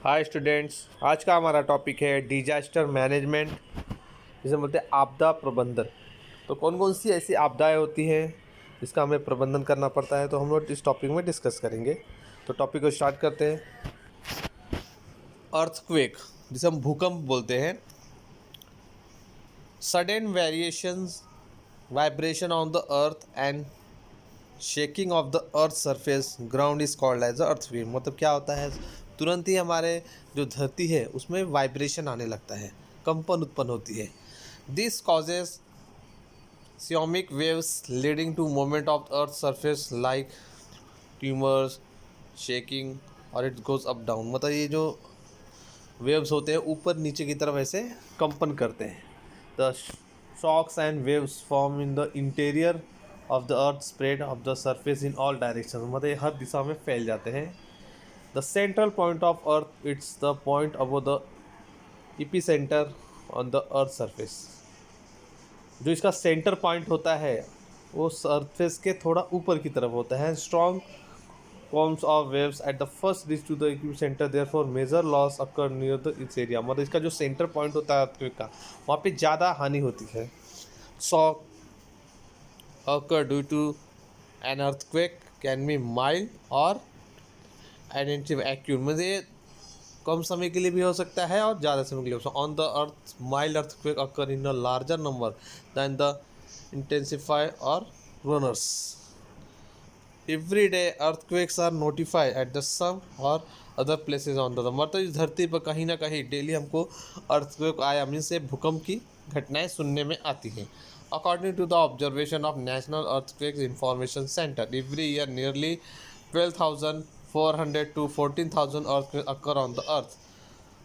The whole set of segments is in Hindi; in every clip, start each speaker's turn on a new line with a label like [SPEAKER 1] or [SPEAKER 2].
[SPEAKER 1] हाय स्टूडेंट्स, आज का हमारा टॉपिक है डिजास्टर मैनेजमेंट, जिसे बोलते हैं आपदा प्रबंधन। तो कौन कौन सी ऐसी आपदाएं होती हैं जिसका हमें प्रबंधन करना पड़ता है, तो हम लोग इस टॉपिक में डिस्कस करेंगे। तो टॉपिक को स्टार्ट करते हैं। अर्थक्वेक, जिसे हम भूकंप बोलते हैं, sudden variations vibration on the earth and shaking of the earth surface ground is called as earthquake. मतलब क्या होता है, तुरंत ही हमारे जो धरती है उसमें वाइब्रेशन आने लगता है, कंपन उत्पन्न होती है। This causes seismic waves leading to movement of earth surface like tremors, shaking, और इट गोज अप डाउन। मतलब ये जो वेव्स होते हैं ऊपर नीचे की तरफ ऐसे कंपन करते हैं। The shocks and waves form in the interior of the earth spread of the surface in all direction. मतलब ये हर दिशा में फैल जाते हैं। The central point of earth, it's the point above the epicentre on the earth surface. जो इसका सेंटर पॉइंट होता है वो सरफेस के थोड़ा ऊपर की तरफ होता है। Strong forms of waves at the first reach to the epicenter, therefore major loss occur near the its area। मतलब इसका जो सेंटर पॉइंट होता है अर्थक्वेक का, वहाँ पे ज़्यादा हानि होती है। Shock occur due to an earthquake can be mild or identity acute। मतलब ये कम समय के लिए भी हो सकता है और ज़्यादा समय के लिए हो सकता है। On the earth mild earthquake occur in a larger number than the intensify or runners। Every day earthquakes are notified at the some or other places on the. मतलब इस धरती पर कहीं ना कहीं डेली हमको अर्थक्वेक आया मीन से भूकंप की घटनाएं सुनने में आती हैं। According to the observation of national earthquake information centre, every year nearly 12,400 to 14,000 earthquake occur on the earth.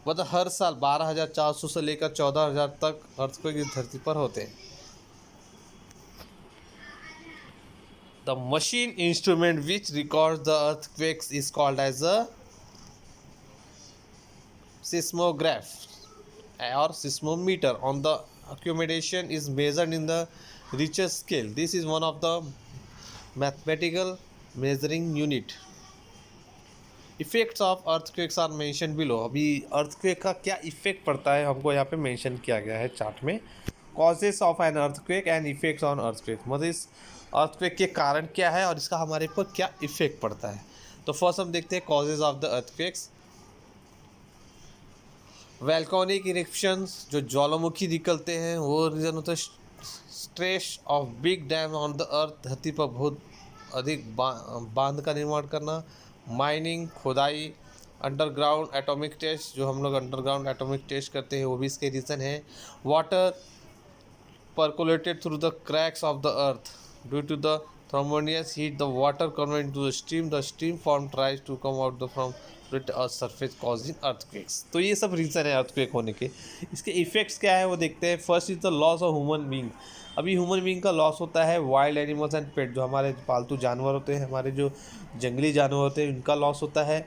[SPEAKER 1] मतलब हर साल 12,400 से लेकर 14,000 तक अर्थक्वेक इस धरती पर होते हैं। The machine instrument which records the earthquakes is called as a seismograph or seismometer. On the accumulation is measured in the Richter scale. This is one of the mathematical measuring unit. Effects of earthquakes are mention below. अभी अर्थक्वेक का क्या इफेक्ट पड़ता है हमको यहाँ पे मेंशन किया गया है चार्ट में। Causes of an earthquake and effects on earthquake, मतलब इस अर्थक्वेक के कारण क्या है और इसका हमारे पर क्या इफेक्ट पड़ता है। तो फर्स्ट हम देखते हैं causes of the earthquakes. Volcanic eruptions, जो ज्वालामुखी निकलते हैं वो रीज़न होता है। Stress of big dam on the earth, धरती पर बहुत अधिक बांध का निर्माण करना। माइनिंग, खुदाई। अंडरग्राउंड एटॉमिक टेस्ट, जो हम लोग अंडरग्राउंड एटॉमिक टेस्ट करते हैं वो भी इसके रीज़न है। Water percolated through the cracks of the earth due to the thermogeneous heat, the water converted into the steam, the steam form tries to come out from the earth's surface causing earthquakes। तो ये सब रीज़न है अर्थक्वेक होने के। इसके इफेक्ट्स क्या है वो देखते हैं। First is the loss of human being. अभी ह्यूमन बींग का लॉस होता है। वाइल्ड एनिमल्स एंड पेट, जो हमारे पालतू जानवर होते हैं, हमारे जो जंगली जानवर होते हैं, उनका लॉस होता है।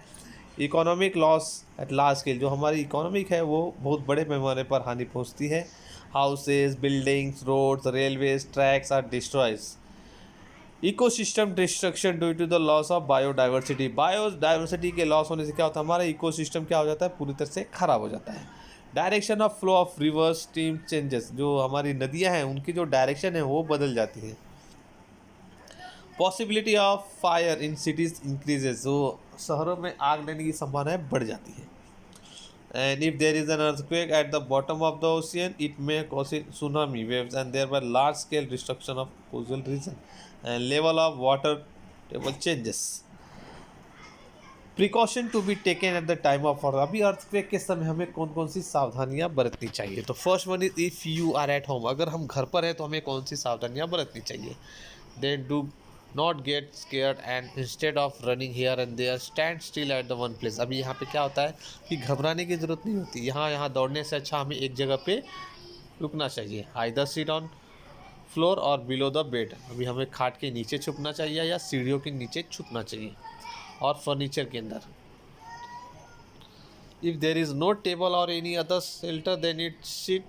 [SPEAKER 1] Economic loss at large scale, जो हमारी इकोनॉमिक है वो बहुत बड़े पैमाने पर हानि पहुँचती है। Houses, buildings, roads, railways, tracks are destroyed। Ecosystem destruction due to the loss of biodiversity. Biodiversity के लॉस होने से क्या होता है, हमारा इकोसिस्टम क्या हो जाता है, पूरी तरह से खराब हो जाता है। Direction of flow of reverse stream changes, जो हमारी नदियां हैं उनकी जो डायरेक्शन है वो बदल जाती है। Possibility of fire in cities increases, जो शहरों में आग लगने की संभावनाएं बढ़ जाती है। And if there is an earthquake at the bottom of the ocean, it may cause tsunami waves and thereby large scale destruction of coastal region and level of water table changes। Precaution to be taken at the time of earth. अभी अर्थक्वेक के समय हमें कौन कौन सी सावधानियां बरतनी चाहिए। तो first one is if you are at home, अगर हम घर पर हैं तो हमें कौन सी सावधानियां बरतनी चाहिए। Then do not get scared and instead of running here and there stand still at the one place. अभी यहाँ पे क्या होता है कि घबराने की ज़रूरत नहीं होती। यहाँ दौड़ने से अच्छा हमें एक जगह पे रुकना चाहिए। आइदर सीट ऑन फ्लोर और बिलो द बेड, अभी हमें खाट के नीचे छुपना चाहिए या सीढ़ियों के नीचे छुपना चाहिए और फर्नीचर के अंदर। If there is no table or any other shelter then it sit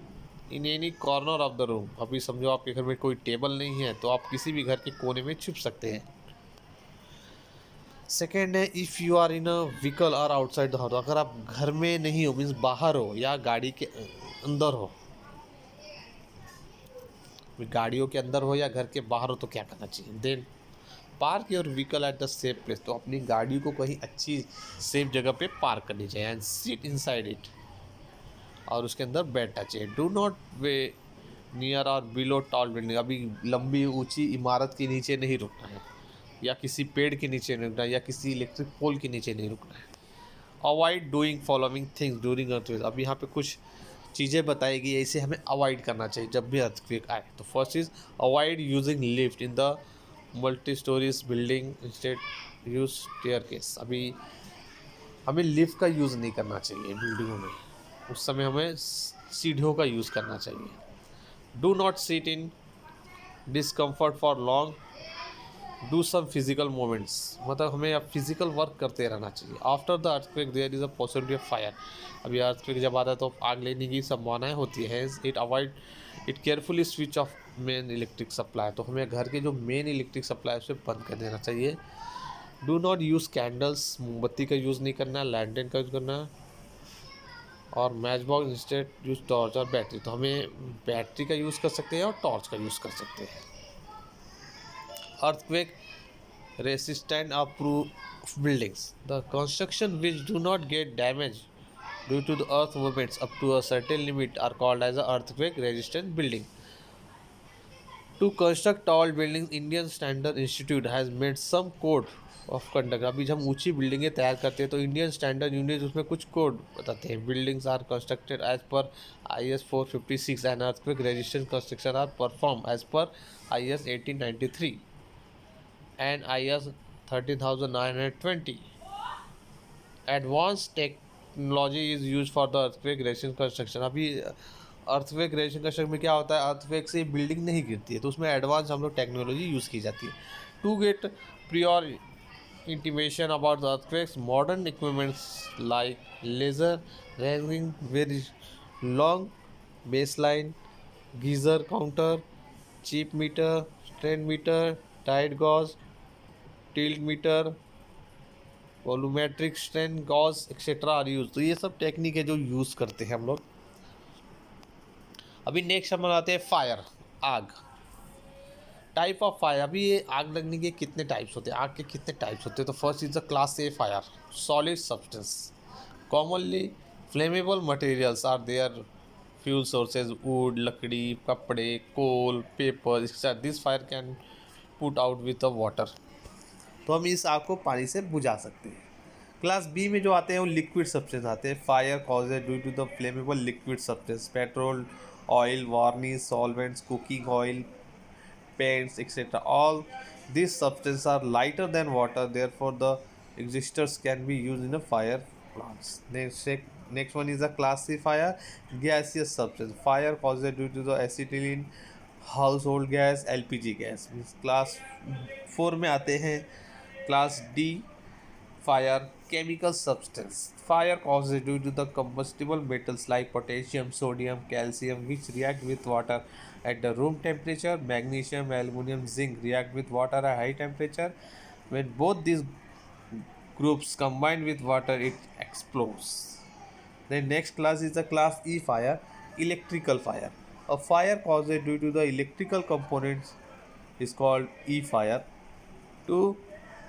[SPEAKER 1] in any corner of the room. अभी समझो आपके घर में कोई टेबल नहीं है तो आप किसी भी घर के कोने में छुप सकते हैं। सेकेंड है if you are in a vehicle और आउटसाइड द हाउस, अगर आप घर में नहीं हो मीन्स बाहर हो या गाड़ी के अंदर हो, गाड़ियों के अंदर हो या घर के बाहर हो तो क्या करना चाहिए। Then park your vehicle at the safe place, तो अपनी गाड़ी को कहीं अच्छी सेफ जगह पे पार्क करनी चाहिए। एंड सीट इनसाइड इट, और उसके अंदर बैठना चाहिए। डू नॉट वे नियर और बिलो टॉल बिल्डिंग, अभी लंबी ऊंची इमारत के नीचे नहीं रुकना है, या किसी पेड़ के नीचे नहीं रुकना है, या किसी इलेक्ट्रिक पोल के नीचे नहीं रुकना है। Avoid doing following things during earthquake, अब यहाँ पे कुछ चीज़ें बताई गई है, इसे हमें अवॉइड करना चाहिए जब भी अर्थक्वेक आए। तो first is avoid using lift in the multi storeys building, instead use staircase, अभी हमें लिफ्ट का यूज़ नहीं करना चाहिए बिल्डिंगों में, उस समय हमें सीढ़ियों का यूज़ करना चाहिए। Do not sit in discomfort for long, do some physical movements, मतलब हमें अब फिजिकल वर्क करते रहना चाहिए। After the earthquake there is a possibility of fire, अभी अर्थक्वेक जब आता है तो आग लगने की संभावनाएं होती है। It avoid it carefully switch off main electric supply, तो हमें घर के जो मेन इलेक्ट्रिक सप्लाई है उसे बंद कर देना चाहिए। डू नॉट यूज़ कैंडल्स, मोमबत्ती का यूज़ नहीं करना, लैंटर्न का यूज़ करना, और match box instead use torch और बैटरी, तो हमें बैटरी का यूज़ कर सकते हैं और टॉर्च का यूज़ कर सकते हैं। Earthquake resistant or proof buildings, the construction which do not get damaged due to the earth movements up to a certain limit are called as a earthquake resistant building. To construct tall buildings, Indian Standard Institute has made some code of conduct, अभी जब हम ऊंची बिल्डिंगें तैयार करते हैं तो इंडियन स्टैंडर्ड यूनिट उसमें कुछ कोड बताते हैं। Buildings are constructed as per IS 456 and earthquake resistant construction are perform as per IS 1893 and IS 13920. Advanced technology is used for the earthquake resistant construction, अभी अर्थक्वेक रेजिस्टेंट कंस्ट्रक्शन में क्या होता है, अर्थक्वेक से बिल्डिंग नहीं गिरती है तो उसमें एडवांस हम लोग टेक्नोलॉजी यूज़ की जाती है। To get prior intimation about the earthquakes, modern equipments like laser ranging very long baseline, geyser counter, chip meter, strain meter, tide gauge, tilt meter, volumetric strain gauge etcetera are use, तो ये सब टेक्निक है जो यूज़ करते हैं हम लोग। अभी नेक्स्ट हम आते हैं फायर, आग। टाइप ऑफ फायर, अभी ये आग लगने के कितने टाइप्स होते हैं, आग के कितने टाइप्स होते हैं। तो first is the class A fire, solid substance, commonly flammable materials are there, fuel sources wood, लकड़ी, कपड़े, coal, paper, this fire can put out with the water, तो हम इस आग को पानी से बुझा सकते हैं। क्लास बी में जो आते हैं वो लिक्विड सब्सटेंस आते हैं। Fire causes due to the flammable liquid substance, petrol, oil, varnish, solvents, cooking oil, paints etcetera, all these substances are lighter than water, therefore the existers can be used in a fire plants. Next one is a classifier, gaseous substance, fire caused due to the acetylene, household gas, LPG gas, means class 4 में आते हैं। Class D fire, chemical substance, fire caused due to the combustible metals like potassium, sodium, calcium which react with water at the room temperature, magnesium, aluminum, zinc react with water at high temperature, when both these groups combine with water it explodes. The next class is the class E fire, electrical fire, a fire caused due to the electrical components is called E fire. To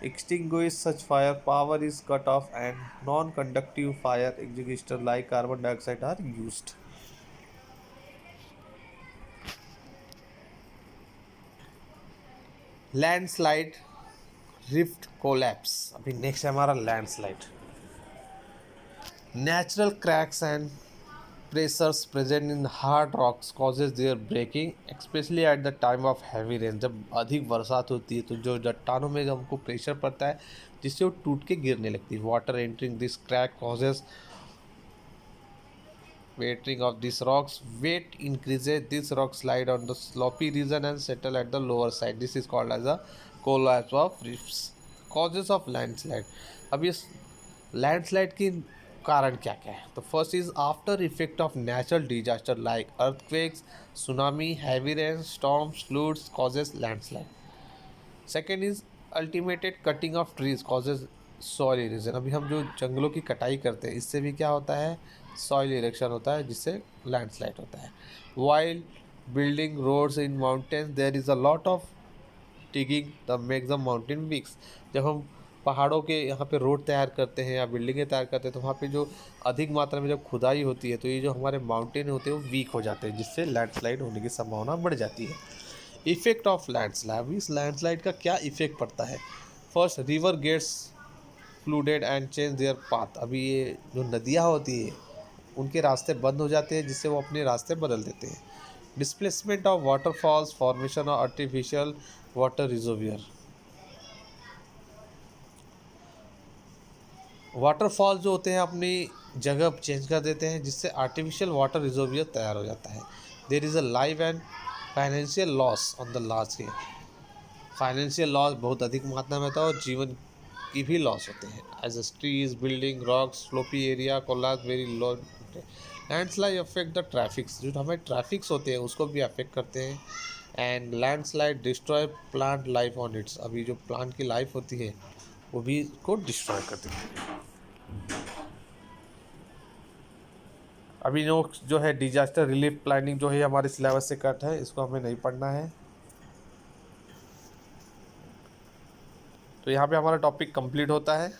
[SPEAKER 1] extinguish such fire, power is cut off and non-conductive fire extinguishers like carbon dioxide are used. Landslide, rift, collapse, अभी नेक्स्ट है हमारा landslide. Natural cracks and pressures present in hard rocks causes their breaking, specially at the time of heavy rain, जब अधिक बरसात होती है तो जो चट्टानों में जब हमको प्रेशर पड़ता है जिससे वो टूट के गिरने लगती है। Water entering this crack causes weathering of this rocks, weight increases, this rock slide on the slopy region and settle at the lower side, this is called as a collapse of rifts. Causes of landslide, अब ये लैंडस्लाइड की कारण क्या क्या है। तो first is after effect of natural disaster like earthquakes, tsunami, heavy rain, storms, floods causes landslide. Second is unlimited cutting of trees causes soil erosion. अभी हम जो जंगलों की कटाई करते हैं इससे भी क्या होता है, सॉइल इरेक्शन होता है, जिससे लैंडस्लाइड होता है। While building roads in mountains there is a lot of digging the make the mountain weaks. जब हम पहाड़ों के यहाँ पे रोड तैयार करते हैं या बिल्डिंगें तैयार करते हैं तो वहाँ पे जो अधिक मात्रा में जब खुदाई होती है तो ये जो हमारे माउंटेन होते हैं वो वीक हो जाते हैं, जिससे लैंडस्लाइड होने की संभावना बढ़ जाती है। इफेक्ट ऑफ लैंडस्लाइड, इस लैंडस्लाइड का क्या इफेक्ट पड़ता है। First, river gets flooded and change their path. अभी ये जो नदियाँ होती है उनके रास्ते बंद हो जाते हैं, जिससे वो अपने रास्ते बदल देते हैं। Displacement of waterfalls, formation of artificial water reservoir. Waterfall जो होते हैं अपनी जगह चेंज कर देते हैं, जिससे आर्टिफिशियल वाटर रिजर्वियर तैयार हो जाता है। There is a life and financial loss on the large scale. Financial loss बहुत अधिक मात्रा में होता है और जीवन की भी लॉस होते हैं। As a trees building rocks slopy area collage very low. Landslide affect the traffics, जो हमारे ट्रैफिक्स होते हैं उसको भी अफेक्ट करते हैं। And landslide destroy plant life on it's. अभी जो प्लांट की लाइफ होती है वो भी को डिस्ट्रॉय कर देती है। अभी जो है डिजास्टर रिलीफ प्लानिंग जो है हमारे सिलेबस से कट है, इसको हमें नहीं पढ़ना है। तो यहाँ पे हमारा टॉपिक कंप्लीट होता है।